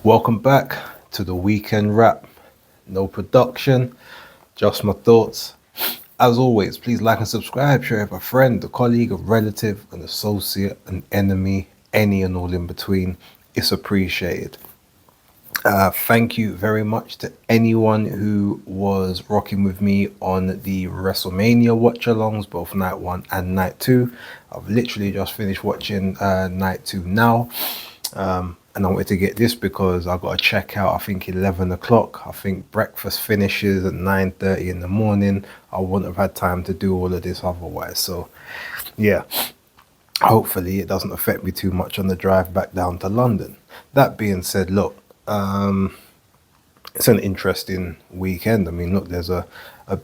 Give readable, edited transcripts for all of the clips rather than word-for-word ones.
Welcome back to the weekend wrap. No production, just my thoughts. As always, please like and subscribe, share with a friend, a colleague, a relative, an associate, an enemy, any and all in between. It's appreciated. Thank you very much to anyone who was rocking with me on the WrestleMania watch alongs, both night one and night two. I've literally just finished watching night two now. And I wanted to get this because I got to check out, I think 11 o'clock. I think breakfast finishes at 9:30 in the morning. I wouldn't have had time to do all of this otherwise. So yeah, hopefully it doesn't affect me too much on the drive back down to London. That being said, look, it's an interesting weekend. I mean, look, there's a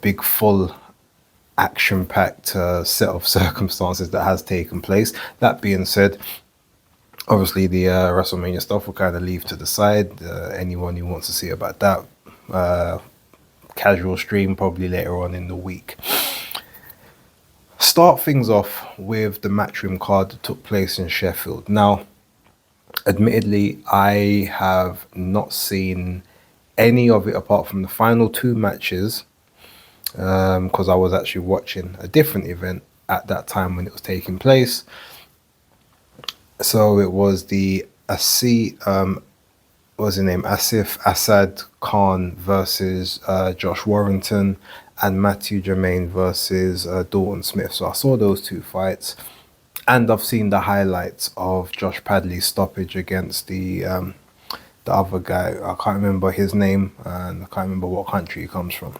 big full action-packed set of circumstances that has taken place. That being said, obviously the WrestleMania stuff will kind of leave to the side. Anyone who wants to see about that, casual stream probably later on in the week. Start things off with the Matchroom card that took place in Sheffield. Now, admittedly, I have not seen any of it apart from the final two matches, because I was actually watching a different event at that time when it was taking place. So it was the what was his name? Asif Assad Khan versus Josh Warrington, and Matthew Germain versus Dalton Smith. So I saw those two fights, and I've seen the highlights of Josh Padley's stoppage against the other guy. I can't remember his name, and I can't remember what country he comes from.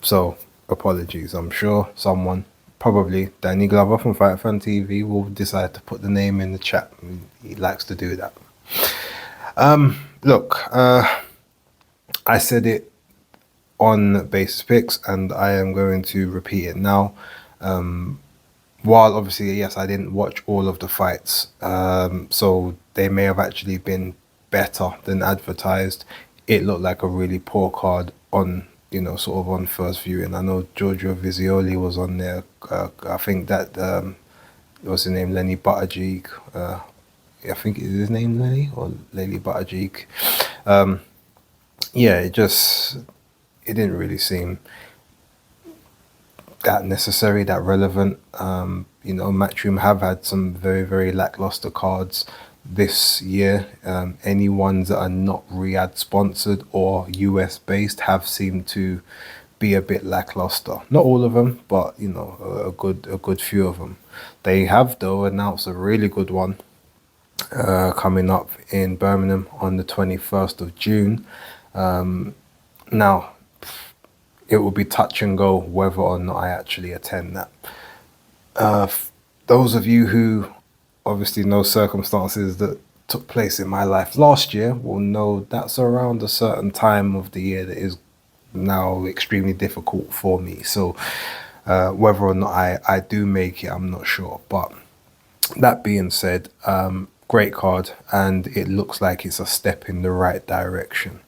So apologies. I'm sure someone, probably Danny Glover from Fight Fan TV, will decide to put the name in the chat. He likes to do that. Look, I said it on Basis Picks, and I am going to repeat it now. While obviously, yes, I didn't watch all of the fights, so they may have actually been better than advertised. It looked like a really poor card on, sort of on first viewing. I know Giorgio Vizioli was on there. I think that, what's his name, Lenny Buttigieg. I think is his name Lenny or Lely Buttigieg. Yeah, it didn't really seem that necessary, that relevant. Matchroom have had some very, very lackluster cards this year. Any ones that are not Riyadh sponsored or US based have seemed to be a bit lackluster. Not all of them, but a good few of them. They have though announced a really good one coming up in Birmingham on the 21st of June. Now, it will be touch and go whether or not I actually attend that. Those of you who obviously know circumstances that took place in my life last year will know that's around a certain time of the year that is now extremely difficult for me. So whether or not I do make it, I'm not sure. But that being said, great card, and it looks like it's a step in the right direction.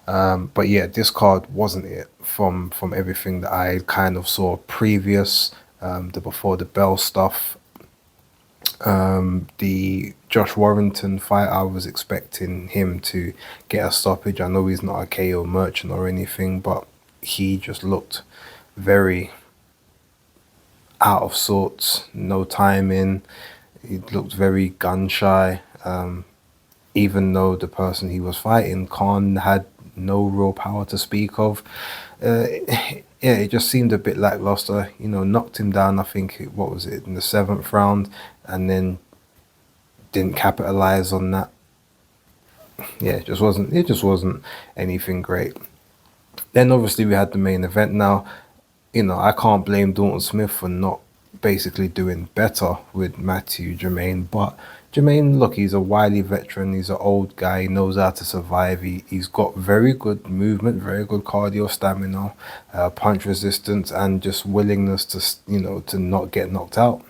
But yeah, this card wasn't it from everything that I kind of saw previous, the before the bell stuff. The Josh Warrington fight, I was expecting him to get a stoppage. I know he's not a KO merchant or anything, but he just looked very out of sorts, no timing. He looked very gun shy. Even though the person he was fighting, Khan, had no real power to speak of. Yeah, it just seemed a bit lackluster. Knocked him down, I think, what was it, in the 7th round, and then didn't capitalize on that. Yeah, it just wasn't anything great. Then obviously we had the main event. Now, I can't blame Dalton Smith for not basically doing better with Matthew Germain, but Jermaine, look, he's a wily veteran. He's an old guy. He knows how to survive. He's got very good movement, very good cardio stamina, punch resistance, and just willingness to not get knocked out.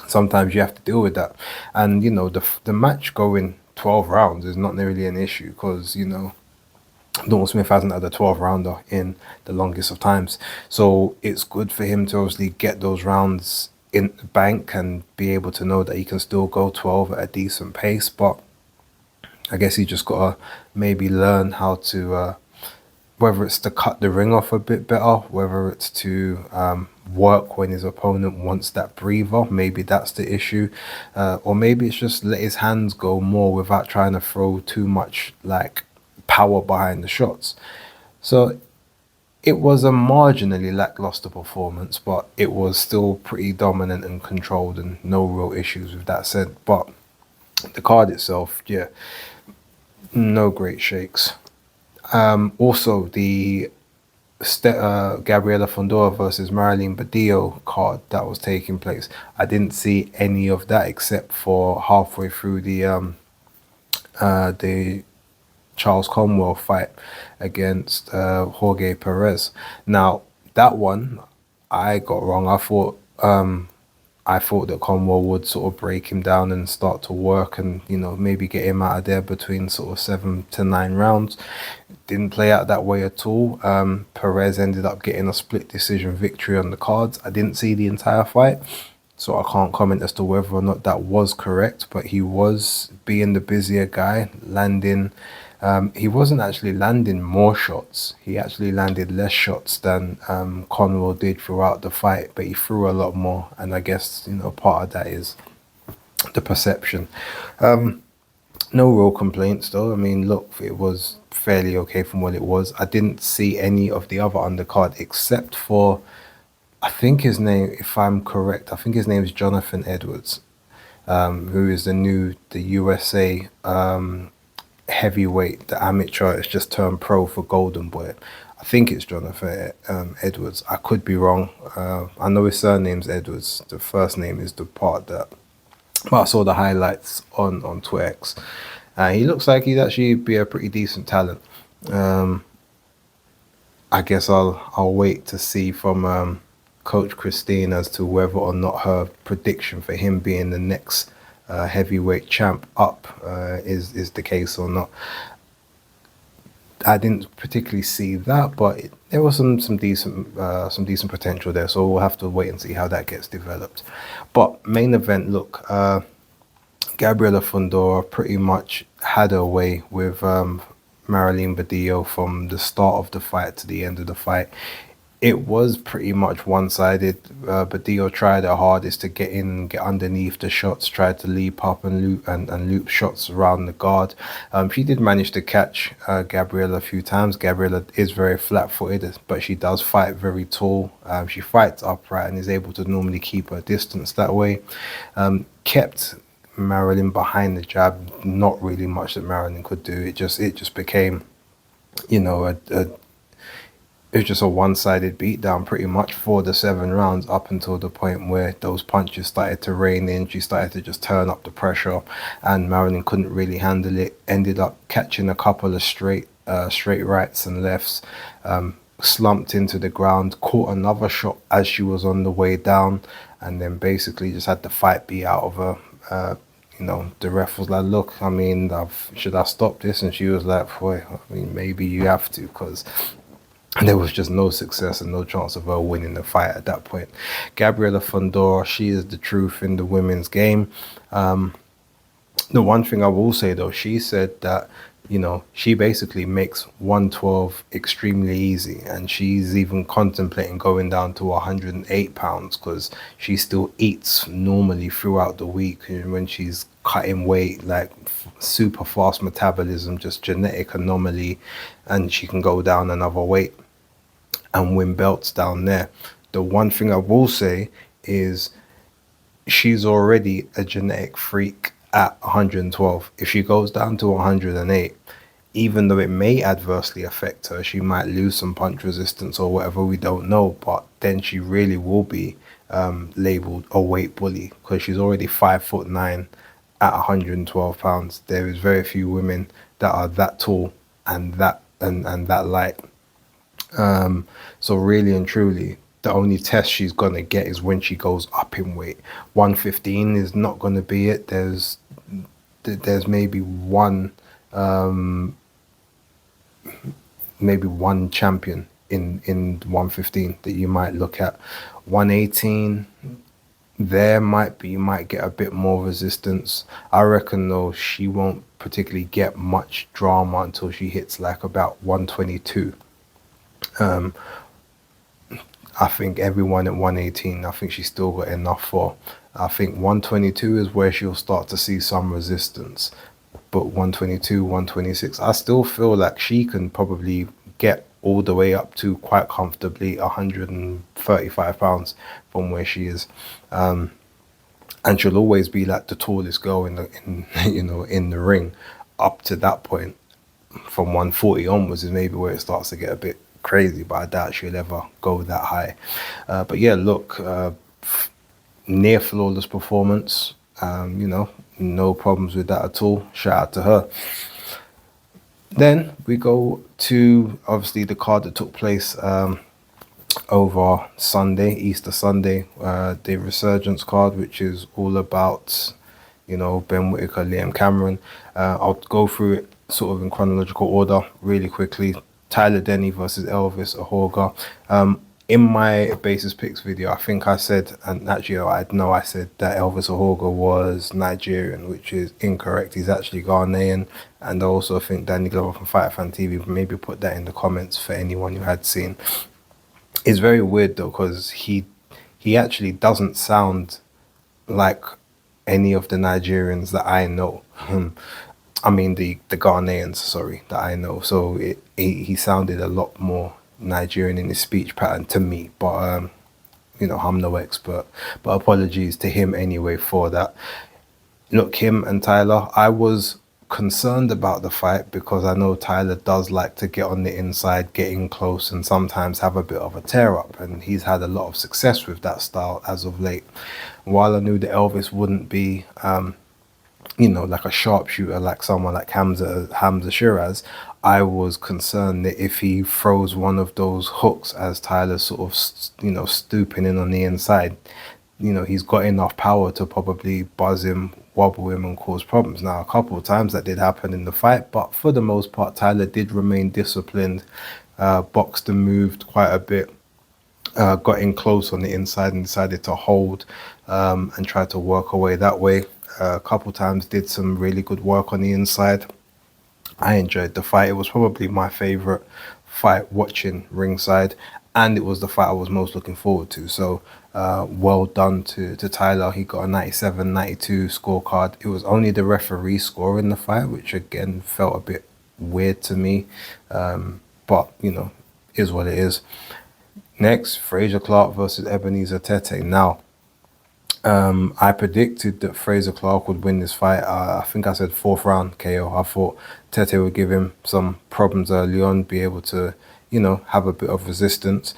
Sometimes you have to deal with that. And, the match going 12 rounds is not really an issue because, Dalton Smith hasn't had a 12-rounder in the longest of times. So it's good for him to obviously get those rounds in the bank and be able to know that he can still go 12 at a decent pace. But I guess he just gotta maybe learn how to, whether it's to cut the ring off a bit better, whether it's to work when his opponent wants that breather. Maybe that's the issue, or maybe it's just let his hands go more without trying to throw too much like power behind the shots. So it was a marginally lackluster performance, but it was still pretty dominant and controlled, and no real issues with that said. But the card itself, yeah, no great shakes. Also, the Gabriela Fondora versus Marilyn Badillo card that was taking place, I didn't see any of that except for halfway through the Charles Conwell fight against Jorge Perez. Now that one I got wrong. I thought that Conwell would sort of break him down and start to work and, maybe get him out of there between sort of 7 to 9 rounds. Didn't play out that way at all. Perez ended up getting a split decision victory on the cards. I didn't see the entire fight, so I can't comment as to whether or not that was correct, but he was being the busier guy, landing. He wasn't actually landing more shots. He actually landed less shots than Conwell did throughout the fight, but he threw a lot more. And I guess, part of that is the perception. No real complaints, though. I mean, look, it was fairly okay from what it was. I didn't see any of the other undercard except for, I think his name, if I'm correct, I think his name is Jonathan Edwards, who is the USA heavyweight, the amateur has just turned pro for Golden Boy. I think it's Jonathan Edwards. I could be wrong. I know his surname's Edwards. The first name is the part that. But I saw the highlights on Twitter. He looks like he'd actually be a pretty decent talent. I guess I'll wait to see from Coach Christine as to whether or not her prediction for him being the next heavyweight champ up is the case or not. I didn't particularly see that, but there was some decent potential there. So we'll have to wait and see how that gets developed. But main event, look, Gabriela Fondora pretty much had her way with Marilyn Badillo from the start of the fight to the end of the fight. It was pretty much one-sided. Badillo tried her hardest to get in and get underneath the shots, tried to leap up and loop shots around the guard. She did manage to catch Gabriela a few times. Gabriela is very flat-footed, but she does fight very tall. She fights upright and is able to normally keep her distance that way. Kept Marilyn behind the jab. Not really much that Marilyn could do. It just became, it was just a one-sided beatdown pretty much for the 7 rounds up until the point where those punches started to rain in. She started to just turn up the pressure and Marilyn couldn't really handle it. Ended up catching a couple of straight rights and lefts, slumped into the ground, caught another shot as she was on the way down, and then basically just had the fight be out of her. The ref was like, look, I mean, should I stop this? And she was like, boy, I mean, maybe you have to, because there was just no success and no chance of her winning the fight at that point. Gabriela Fondora, she is the truth in the women's game. The one thing I will say, though, she said that, she basically makes 112 extremely easy, and she's even contemplating going down to 108 pounds because she still eats normally throughout the week. And when she's cutting weight, like super fast metabolism, just genetic anomaly, and she can go down another weight and win belts down there. The one thing I will say is she's already a genetic freak at 112. If she goes down to 108, even though it may adversely affect her, she might lose some punch resistance or whatever, we don't know, but then she really will be labeled a weight bully because she's already 5'9" at 112 pounds. There is very few women that are that tall and that light. So really and truly, the only test she's going to get is when she goes up in weight. 115 is not going to be it. There's maybe one champion in 115 that you might look at. 118, there might be, you might get a bit more resistance. I reckon though she won't particularly get much drama until she hits like about 122. I think everyone at 118, I think she's still got enough for. I think 122 is where she'll start to see some resistance. But 122, 126, I still feel like she can probably get all the way up to quite comfortably 135 pounds from where she is. And she'll always be like the tallest girl in in the ring up to that point. From 140 onwards is maybe where it starts to get a bit crazy, but I doubt she'll ever go that high. But yeah, look, near flawless performance. No problems with that at all. Shout out to her. Then we go to obviously the card that took place over Sunday, Easter Sunday, the Resurgence card, which is all about, Ben Whittaker, Liam Cameron. I'll go through it sort of in chronological order really quickly. Tyler Denny versus Elvis Ahorga. In my basis picks video, I think I said, and actually I know I said that Elvis Ahorga was Nigerian, which is incorrect. He's actually Ghanaian. And I also think Danny Glover from Fight Fan TV, maybe put that in the comments for anyone who had seen. It's very weird though, because he actually doesn't sound like any of the Nigerians that I know. I mean the Ghanaians, sorry, that I know. So he sounded a lot more Nigerian in his speech pattern to me, but I'm no expert. But apologies to him anyway for that. Look, him and Tyler, I was concerned about the fight because I know Tyler does like to get on the inside, get in close, and sometimes have a bit of a tear up, and he's had a lot of success with that style as of late. While I knew that Elvis wouldn't be like a sharpshooter, like someone like Hamza Shiraz, I was concerned that if he throws one of those hooks as Tyler's sort of, stooping in on the inside, he's got enough power to probably buzz him, wobble him, and cause problems. Now, a couple of times that did happen in the fight, but for the most part, Tyler did remain disciplined, boxed and moved quite a bit, got in close on the inside and decided to hold and try to work away that way. A couple times did some really good work on the inside. I enjoyed the fight. It was probably my favorite fight watching ringside, and it was the fight I was most looking forward to. So well done to Tyler. He got a 97-92 scorecard. It was only the referee scoring the fight, which again felt a bit weird to me, but is what it is. Next, Fraser Clark versus Ebenezer Tete. Now, I predicted that Fraser Clark would win this fight. I think I said fourth round KO. I thought Tete would give him some problems early on, be able to, have a bit of resistance.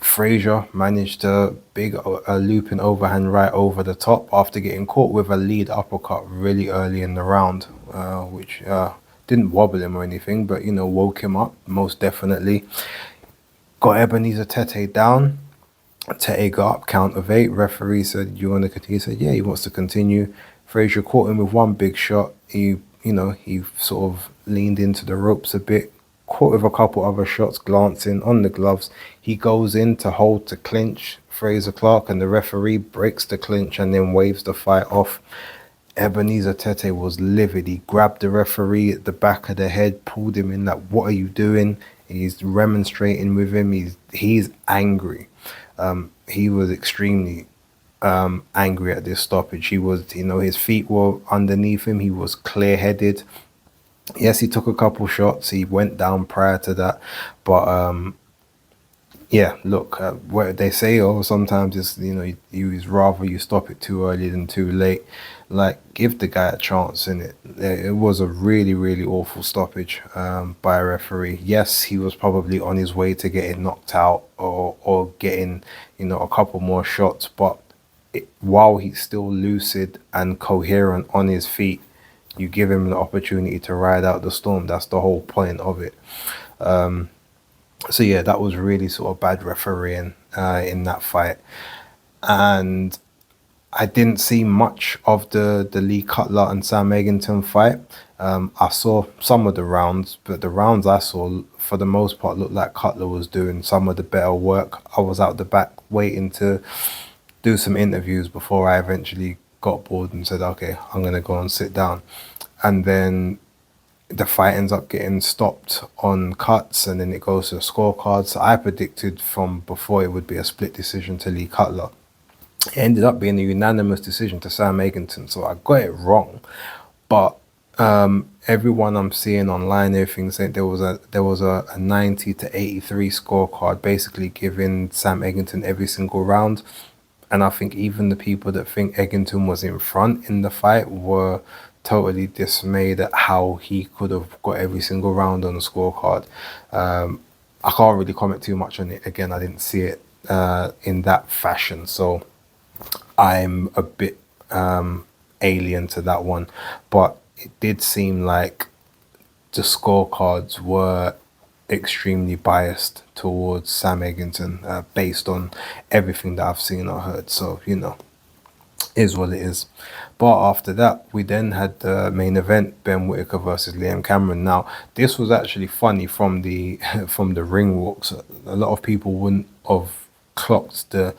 Fraser managed to big a looping overhand right over the top after getting caught with a lead uppercut really early in the round, which didn't wobble him or anything, but, woke him up most definitely. Got Ebenezer Tete down. Tete got up, count of 8. Referee said, "You want to continue?" He said, "Yeah," he wants to continue. Frazier caught him with one big shot. He sort of leaned into the ropes a bit, caught with a couple other shots, glancing on the gloves. He goes in to hold to clinch Fraser Clark, and the referee breaks the clinch and then waves the fight off. Ebenezer Tete was livid. He grabbed the referee at the back of the head, pulled him in like, "What are you doing?" He's remonstrating with him. He's angry. He was extremely angry at this stoppage. He was, his feet were underneath him. He was clear-headed. Yes, he took a couple shots. He went down prior to that. But, yeah, look, what they say, sometimes it's, you rather you stop it too early than too late. Like, give the guy a chance in it. It was a really, really awful stoppage by a referee. Yes, he was probably on his way to getting knocked out or getting, a couple more shots. But while he's still lucid and coherent on his feet, you give him the opportunity to ride out the storm. That's the whole point of it. So yeah, that was really sort of bad refereeing in that fight. And I didn't see much of the Lee Cutler and Sam Egginton fight. I saw some of the rounds, but the rounds I saw, for the most part, looked like Cutler was doing some of the better work. I was out the back waiting to do some interviews before I eventually got bored and said, okay, I'm going to go and sit down. And then the fight ends up getting stopped on cuts, and then it goes to a scorecard. So I predicted from before it would be a split decision to Lee Cutler. It ended up being a unanimous decision to Sam Eggington. So I got it wrong, but everyone I'm seeing online, everything saying there was a 90 to 83 scorecard, basically giving Sam Eggington every single round. And I think even the people that think Eggington was in front in the fight were totally dismayed at how he could have got every single round on the scorecard. I can't really comment too much on it. Again, I didn't see it in that fashion, so I'm a bit alien to that one. But it did seem like the scorecards were extremely biased towards Sam Eggington based on everything that I've seen or heard. So, is what it is. But after that, we then had the main event, Ben Whittaker versus Liam Cameron. Now, this was actually funny from the from the ring walks. A lot of people wouldn't have clocked the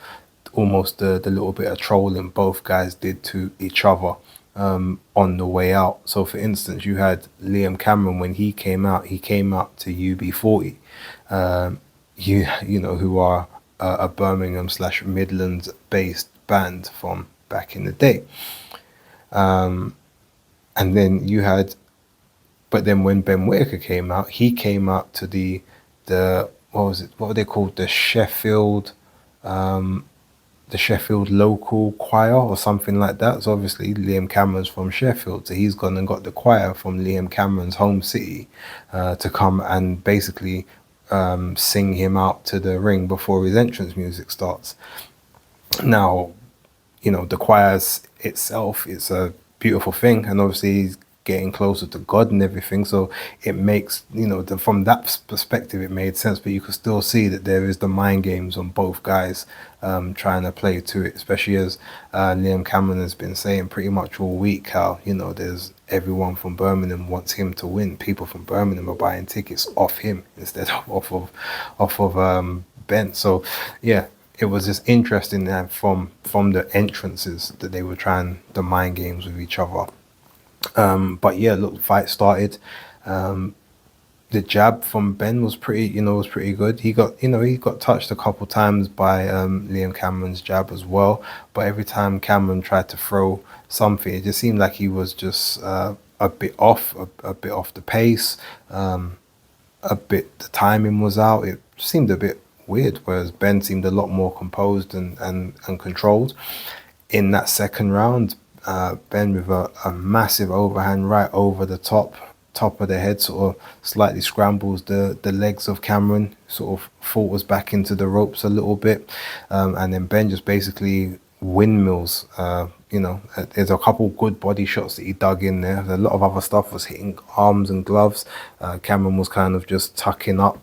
little bit of trolling both guys did to each other on the way out. So, for instance, you had Liam Cameron when he came out to UB40, who are a Birmingham / Midlands based band from back in the day. And then but then when Ben Whittaker came out, he came out to the what was it? What were they called? The Sheffield local choir or something like that. So obviously Liam Cameron's from Sheffield, so he's gone and got the choir from Liam Cameron's home city to come and basically sing him out to the ring before his entrance music starts. Now, the choirs itself is a beautiful thing, and obviously he's getting closer to God and everything, so it makes, from that perspective it made sense. But you could still see that there is the mind games on both guys trying to play to it, especially as Liam Cameron has been saying pretty much all week how, there's everyone from Birmingham wants him to win. People from Birmingham are buying tickets off him instead of off of Ben. So yeah, it was just interesting that from the entrances that they were trying the mind games with each other. But yeah, look, the fight started. The jab from Ben was pretty good. He got touched a couple times by Liam Cameron's jab as well. But every time Cameron tried to throw something, it just seemed like he was just a bit off the pace. The timing was out. It seemed a bit weird, whereas Ben seemed a lot more composed and controlled. In that second round, Ben with a massive overhand right over the top of the head, sort of slightly scrambles the legs of Cameron, sort of falters back into the ropes a little bit, and then Ben just basically windmills. There's a couple good body shots that he dug in there. A lot of other stuff was hitting arms and gloves. Cameron was kind of just tucking up.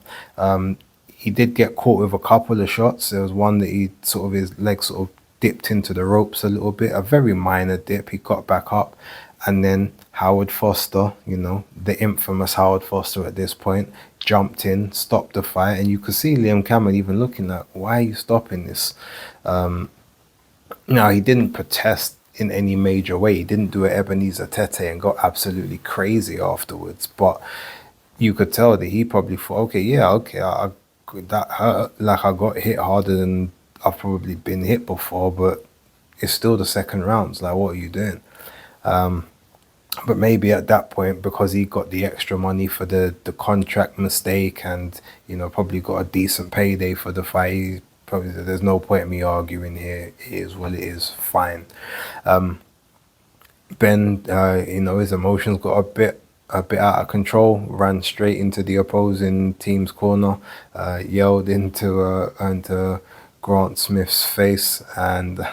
He did get caught with a couple of shots. There was one that his leg sort of dipped into the ropes a little bit, a very minor dip. He got back up, and then Howard Foster, the infamous Howard Foster at this point, jumped in, stopped the fight, and you could see Liam Cameron even looking at, why are you stopping this? Now, he didn't protest in any major way. He didn't do an Ebenezer Tete and got absolutely crazy afterwards, but you could tell that he probably thought, that hurt. Like, I got hit harder than I've probably been hit before, but it's still the second round. It's like, what are you doing? But maybe at that point, because he got the extra money for the contract mistake and, probably got a decent payday for the fight, he probably said, there's no point in me arguing here. It is what it is. Fine. Ben, his emotions got a bit out of control, ran straight into the opposing team's corner, yelled into Grant Smith's face, and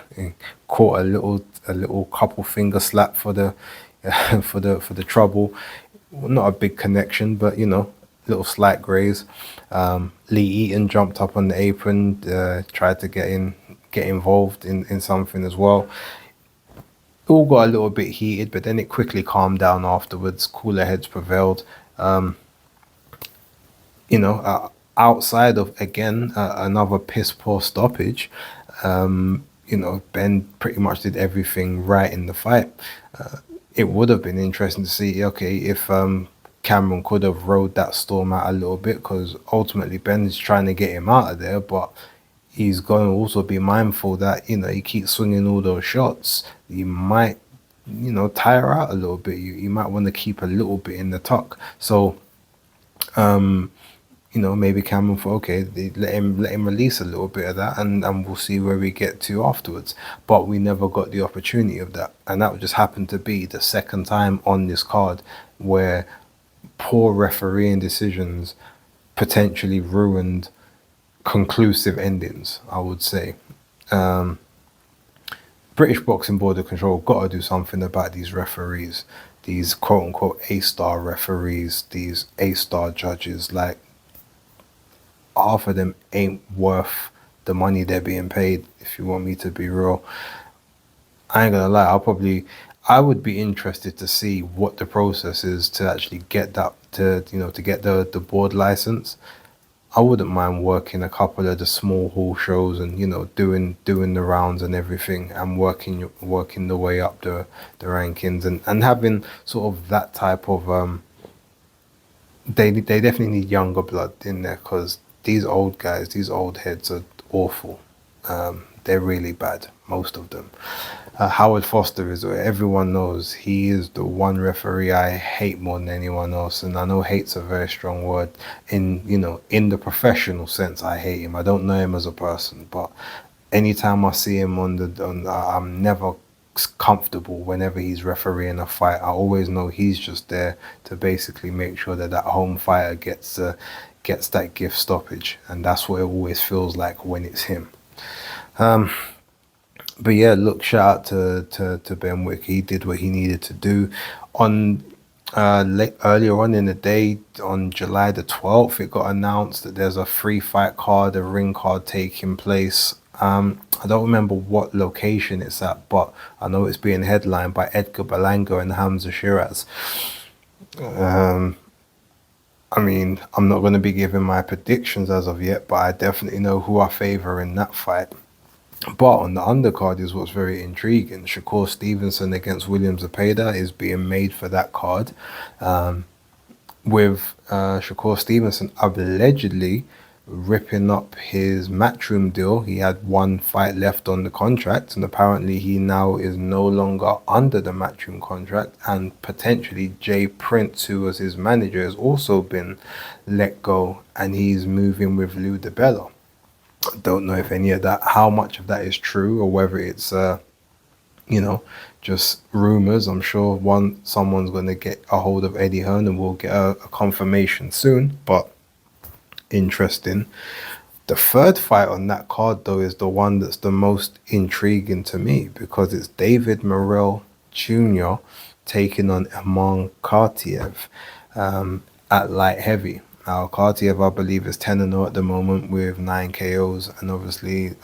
caught a little couple finger slap for the for the trouble. Not a big connection, but little slight graze. Lee Eaton jumped up on the apron, tried to get involved in something as well. All got a little bit heated, but then it quickly calmed down afterwards. Cooler heads prevailed. Outside of, again, another piss poor stoppage, Ben pretty much did everything right in the fight. It would have been interesting to see, okay, if Cameron could have rode that storm out a little bit, because ultimately Ben's trying to get him out of there, but he's going to also be mindful that, he keeps swinging all those shots. You might, tire out a little bit. You might want to keep a little bit in the tuck. So, maybe Cameron thought, okay, let him release a little bit of that, and we'll see where we get to afterwards. But we never got the opportunity of that, and that just happened to be the second time on this card where poor refereeing decisions potentially ruined conclusive endings, I would say. British Boxing Board of Control got to do something about these referees, these quote unquote A-star referees, these A-star judges. Like, half of them ain't worth the money they're being paid, if you want me to be real. I ain't gonna lie, I would be interested to see what the process is to actually get that, to get the board license. I wouldn't mind working a couple of the small hall shows and, doing the rounds and everything, and working the way up the rankings, and having sort of that type of they definitely need younger blood in there, because these old guys, these old heads are awful. They're really bad, most of them. Howard Foster is, everyone knows, he is the one referee I hate more than anyone else. And I know hate's a very strong word. In the professional sense, I hate him. I don't know him as a person, but anytime I see him I'm never comfortable whenever he's refereeing a fight. I always know he's just there to basically make sure that home fighter gets that gift stoppage, and that's what it always feels like when it's him. But yeah, look, shout out to Ben Whittaker. He did what he needed to do. On earlier on in the day, on July the 12th, it got announced that there's a free fight card, a ring card taking place. I don't remember what location it's at, but I know it's being headlined by Edgar Berlanga and Hamza Shiraz. I mean, I'm not going to be giving my predictions as of yet, but I definitely know who I favor in that fight. But on the undercard is what's very intriguing. Shakur Stevenson against William Zepeda is being made for that card, with Shakur Stevenson allegedly ripping up his Matchroom deal. He had one fight left on the contract, and apparently he now is no longer under the Matchroom contract, and potentially Jay Prince, who was his manager, has also been let go, and he's moving with Lou DiBella. Don't know if any of that, how much of that is true, or whether it's just rumors. I'm sure someone's going to get a hold of Eddie Hearn, and we'll get a confirmation soon. But interesting. The third fight on that card, though, is the one that's the most intriguing to me, because it's David Morrell Jr. taking on Iman Kartiev at light heavy. Now, Kartiev, I believe, is 10-0 at the moment with 9 KOs. And obviously,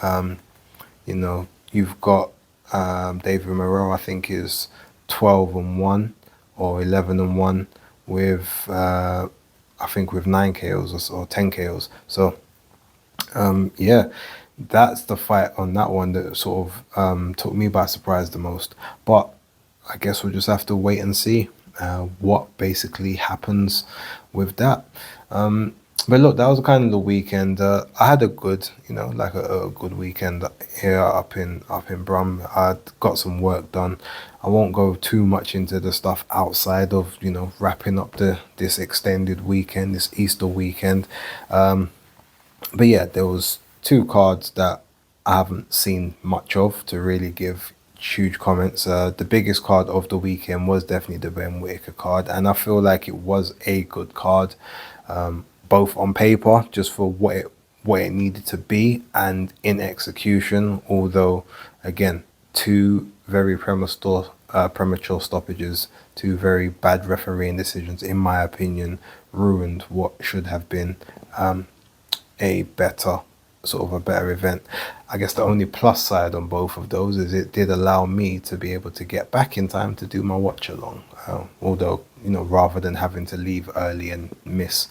you've got David Morrell, I think, is 12-1 or 11-1 with, I think, with 9 KOs or 10 KOs. So, yeah, that's the fight on that one that sort of took me by surprise the most. But I guess we'll just have to wait and see what basically happens with that. But look, that was kind of the weekend. I had a good, a good weekend here up in Brum. I got some work done. I won't go too much into the stuff outside of, wrapping up this extended weekend, this Easter weekend. But yeah, there was 2 cards that I haven't seen much of to really give huge comments. The biggest card of the weekend was definitely the Ben Whittaker card, and I feel like it was a good card, both on paper, just for what it needed to be, and in execution. Although, again, 2 very premature stoppages, 2 very bad refereeing decisions, in my opinion, ruined what should have been a better event. I guess the only plus side on both of those is it did allow me to be able to get back in time to do my watch along. Although, rather than having to leave early and miss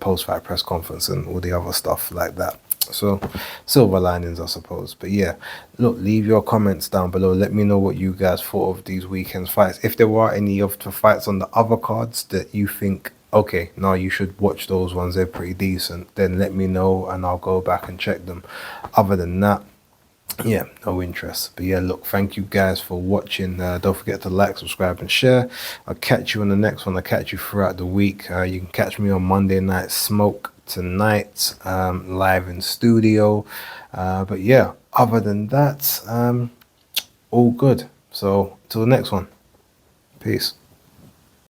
post-fight press conference and all the other stuff like that. So, silver linings, I suppose. But yeah, look, leave your comments down below. Let me know what you guys thought of these weekend's fights. If there were any of the fights on the other cards that you think, okay, no, you should watch those ones, they're pretty decent, then let me know and I'll go back and check them. Other than that, yeah, no interest. But yeah, look, thank you guys for watching. Don't forget to like, subscribe, and share. I'll catch you on the next one. I'll catch you throughout the week. You can catch me on Monday Night Smoke tonight, live in studio. But yeah, other than that, all good. So till the next one, peace.